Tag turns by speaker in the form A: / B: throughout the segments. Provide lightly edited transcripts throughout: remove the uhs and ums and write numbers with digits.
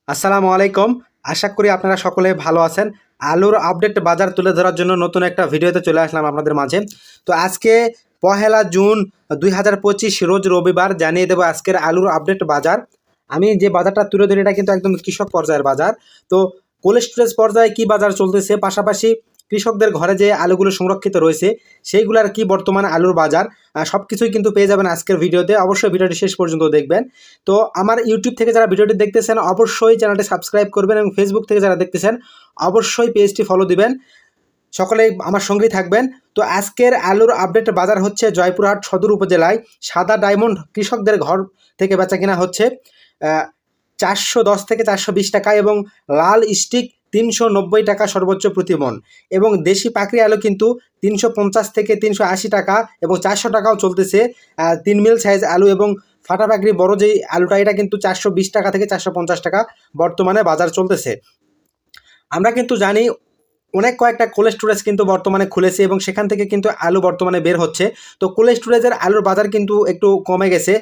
A: আসসালামু আলাইকুম। আশা করি আপনারা সকলে ভালো আছেন। আলুর আপডেট বাজার তুলে ধরার জন্য নতুন একটা ভিডিওতে চলে আসলাম আপনাদের মাঝে। তো আজকে 1 জুন 2025 রোজ রবিবার জানিয়ে দেবো আজকের আলুর আপডেট বাজার। আমি যে বাজারটা তুলে ধরি এটা কিন্তু একদম কৃষক পর্যায়ের বাজার। তো কোল্ড স্টোরেজ পর্যায়ে কী বাজার চলতেছে, পাশাপাশি কৃষকদের ঘরে যে আলুগুলো সংরক্ষিত রয়েছে সেইগুলার কি বর্তমানে আলুর বাজার, সব কিছুই কিন্তু পেয়ে যাবেন আজকের ভিডিওতে। অবশ্যই ভিডিওটি শেষ পর্যন্ত দেখবেন। তো আমার ইউটিউব থেকে যারা ভিডিওটি দেখতেছেন অবশ্যই চ্যানেলটি সাবস্ক্রাইব করবেন এবং ফেসবুক থেকে যারা দেখতেছেন অবশ্যই পেজটি ফলো দিবেন। সকলেই আমার সঙ্গেই থাকবেন। তো আজকের আলুর আপডেট বাজার হচ্ছে জয়পুরহাট সদর উপজেলায় সাদা ডায়মন্ড কৃষকদের ঘর থেকে বেচা কিনা হচ্ছে 410 থেকে 420 টাকা এবং লাল স্টিক 390 টাকা সর্বোচ্চ প্রতি মন, এবং দেশি পাকড়ি আলু কিন্তু 350 থেকে 380 টাকা এবং 400 টাকাও চলতেছে। 3 মিল সাইজ আলু এবং ফাটা পাকড়ি বড় যেই আলুটা এটা কিন্তু 420 টাকা থেকে 450 টাকা বর্তমানে বাজার চলতেছে। আমরা কিন্তু জানি অনেক কয়েকটা কোল্ড স্টোরেজ কিন্তু বর্তমানে খুলেছে এবং সেখান থেকে কিন্তু আলু বর্তমানে বের হচ্ছে। তো কোল্ড স্টোরেজের আলুর বাজার কিন্তু একটু কমে গেছে।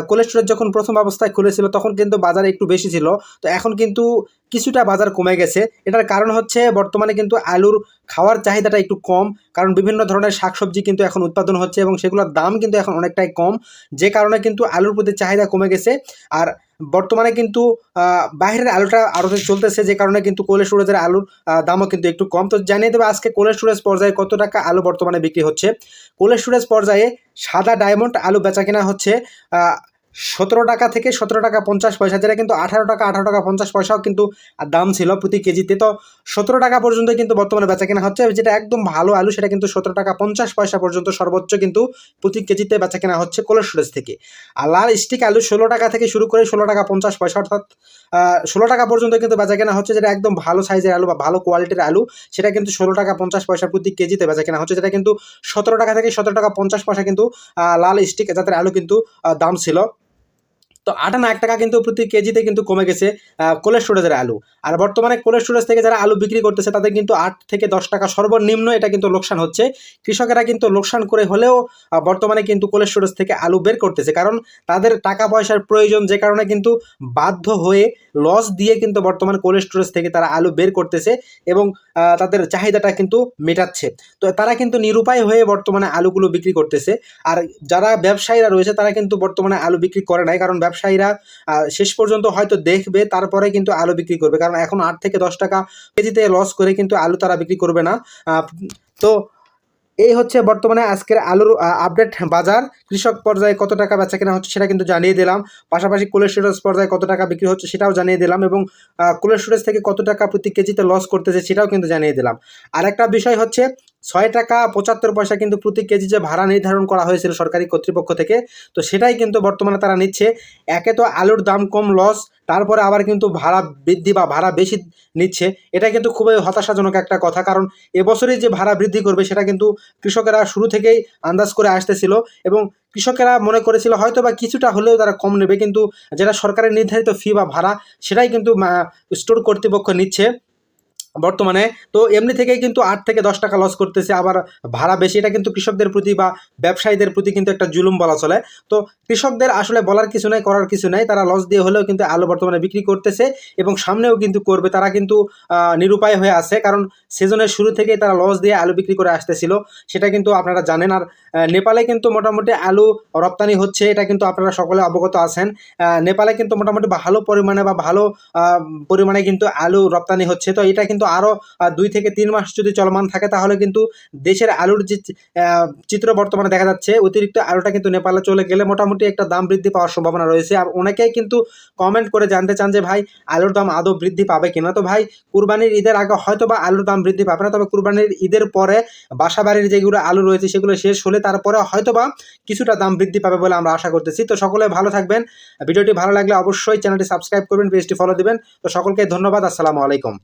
A: কোল্ড স্টোরেজ যখন প্রথম অবস্থায় খুলেছিল তখন কিন্তু বাজার একটু বেশি ছিল, তো এখন কিন্তু কিছুটা বাজার কমে গেছে। এটার কারণ হচ্ছে বর্তমানে কিন্তু আলুর খাওয়ার চাহিদাটা একটু কম, কারণ বিভিন্ন ধরনের শাকসবজি কিন্তু এখন উৎপাদন হচ্ছে এবং সেগুলোর দাম কিন্তু এখন অনেকটাই কম, যে কারণে কিন্তু আলুর প্রতি চাহিদা কমে গেছে। আর বর্তমানে কিন্তু বাইরের আলুটা আড়তে চলতেছে, যে কারণে কিন্তু কোল্ড স্টোরেজের আলুর দামও কিন্তু একটু কম। তো জানিয়ে দেবো আজকে কোল্ড স্টোরেজ পর্যায়ে কত টাকা আলু বর্তমানে বিক্রি হচ্ছে। কোল্ড স্টোরেজ পর্যায়ে সাদা ডায়মন্ড আলু বেচা কেনা হচ্ছে 17 টাকা থেকে 17 টাকা 50 পয়সা, যেটা কিন্তু 18 টাকা 50 পয়সাও কিন্তু দাম ছিল প্রতি কেজিতে। তো 17 টাকা পর্যন্ত কিন্তু বর্তমানে বেচা কেনা হচ্ছে, যেটা একদম ভালো আলু সেটা কিন্তু 17 টাকা 50 পয়সা পর্যন্ত সর্বোচ্চ কিন্তু প্রতি কেজিতে বেচা কেনা হচ্ছে কোল্ড স্টোরেজ থেকে। আর লাল স্টিক আলু 16 টাকা থেকে শুরু করে 16 টাকা 50 পয়সা, অর্থাৎ 16 টাকা পর্যন্ত কিন্তু বেচা কেনা হচ্ছে, যেটা একদম ভালো সাইজের আলু বা ভালো কোয়ালিটির আলু সেটা কিন্তু 16 টাকা 50 পয়সা প্রতি কেজিতে বেচা কেনা হচ্ছে, যেটা কিন্তু 17 টাকা থেকে 17 টাকা 50 পয়সা কিন্তু লাল স্টিক জাতের আলু কিন্তু দাম ছিল। তো 58 টাকা কিন্তু প্রতি কেজিতে কিন্তু কমে গেছে কোল্ড স্টোরেজের আলু। আর বর্তমানে কোল্ড স্টোরেজ থেকে যারা আলু বিক্রি করতেছে তাদের কিন্তু 8 থেকে 10 টাকা সর্বনিম্ন এটা কিন্তু লোকসান হচ্ছে। কৃষকেরা কিন্তু লোকসান করে হলেও বর্তমানে কিন্তু কোল্ড স্টোরেজ থেকে আলু বের করতেছে, কারণ তাদের টাকা পয়সার প্রয়োজন, যে কারণে কিন্তু বাধ্য হয়ে লস দিয়ে কিন্তু বর্তমানে কোল্ড স্টোরেজ থেকে তারা আলু বের করতেছে এবং তাদের চাহিদাটা কিন্তু মেটাচ্ছে। তো তারা কিন্তু নিরুপায় হয়ে বর্তমানে আলুগুলো বিক্রি করতেছে। আর যারা ব্যবসায়ীরা রয়েছে তারা কিন্তু বর্তমানে আলু বিক্রি করে নাই, কারণ ব্যবসায়ীরা শেষ পর্যন্ত হয়তো দেখবে তারপরে কিন্তু আলু বিক্রি করবে, কারণ এখন 8 থেকে 10 টাকা কেজিতে লস করে কিন্তু আলু তারা বিক্রি করবে না। তো এই হচ্ছে বর্তমানে আজকের আলুর আপডেট বাজার। কৃষক পর্যায়ে কত টাকা বেচা কেনা হচ্ছে সেটা কিন্তু জানিয়ে দিলাম, পাশাপাশি কোল্ড স্টোরেজ পর্যায়ে কত টাকা বিক্রি হচ্ছে সেটাও জানিয়ে দিলাম, এবং কোল্ড স্টোরেজ থেকে কত টাকা প্রতি কেজিতে লস করতেছে সেটাও কিন্তু জানিয়ে দিলাম। আর একটা বিষয় হচ্ছে 6 টাকা 75 পয়সা কিন্তু প্রতি কেজি যে ভাড়া নির্ধারণ করা হয়েছিল সরকারি কর্তৃপক্ষ থেকে, তো সেটাই কিন্তু বর্তমানে তারা নিচ্ছে। একে তো আলুর দাম কম, লস, তারপরে আবার কিন্তু ভাড়া বৃদ্ধি বা ভাড়া বেশি নিচ্ছে। এটা কিন্তু খুবই হতাশাজনক একটা কথা, কারণ এবছরই যে ভাড়া বৃদ্ধি করবে সেটা কিন্তু কৃষকেরা শুরু থেকেই আন্দাজ করে আসতেছিল এবং কৃষকেরা মনে করেছিল হয়তো বা কিছুটা হলেও তারা কম নেবে, কিন্তু যেটা সরকারের নির্ধারিত ফি বা ভাড়া সেটাই কিন্তু স্টোর কর্তৃপক্ষ নিচ্ছে বর্তমানে। তো এমনি থেকেই কিন্তু 8 থেকে 10 টাকা লস করতেছে, আবার ভাড়া বেশি, এটা কিন্তু কৃষকদের প্রতি বা ব্যবসায়ীদের প্রতি কিন্তু একটা জুলুম বলা চলে। তো কৃষকদের আসলে বলার কিছু নাই, করার কিছু নাই, তারা লস দিয়ে হলেও কিন্তু আলু বর্তমানে বিক্রি করতেছে এবং সামনেও কিন্তু করবে। তারা কিন্তু নিরুপায় হয়ে আছে, কারণ সিজনের শুরু থেকেই তারা লস দিয়ে আলু বিক্রি করে আসতেছিল, সেটা কিন্তু আপনারা জানেন। আর নেপালে কিন্তু মোটামুটি আলু রপ্তানি হচ্ছে, এটা কিন্তু আপনারা সকলে অবগত আছেন। নেপালে কিন্তু মোটামুটি ভালো পরিমাণে বা ভালো পরিমাণে কিন্তু আলু রপ্তানি হচ্ছে। তো এটা কিন্তু আরও 2 থেকে 3 মাস যদি চলমান থাকে তাহলে কিন্তু দেশের আলুর যে চিত্র বর্তমানে দেখা যাচ্ছে, অতিরিক্ত আলুটা কিন্তু নেপালে চলে গেলে মোটামুটি একটা দাম বৃদ্ধি পাওয়ার সম্ভাবনা রয়েছে। আর অনেকেই কিন্তু কমেন্ট করে জানতে চান যে ভাই আলুর দাম আদৌ বৃদ্ধি পাবে কিনা। তো ভাই কুরবানির ঈদের আগে হয়তো বা আলুর দাম বৃদ্ধি পাবে না, তবে কুরবানির ঈদের পরে বাসাবাড়ির যেগুলো আলু রয়েছে সেগুলো শেষ হলে তারপরে হয়তো বা কিছুটা দাম বৃদ্ধি পাবে বলে আমরা আশা করতেছি। তো সকলে ভালো থাকবেন, ভিডিওটি ভালো লাগলে অবশ্যই চ্যানেলটি সাবস্ক্রাইব করবেন, পেজটি ফলো দিবেন। তো সকলকে ধন্যবাদ, আসসালামু আলাইকুম।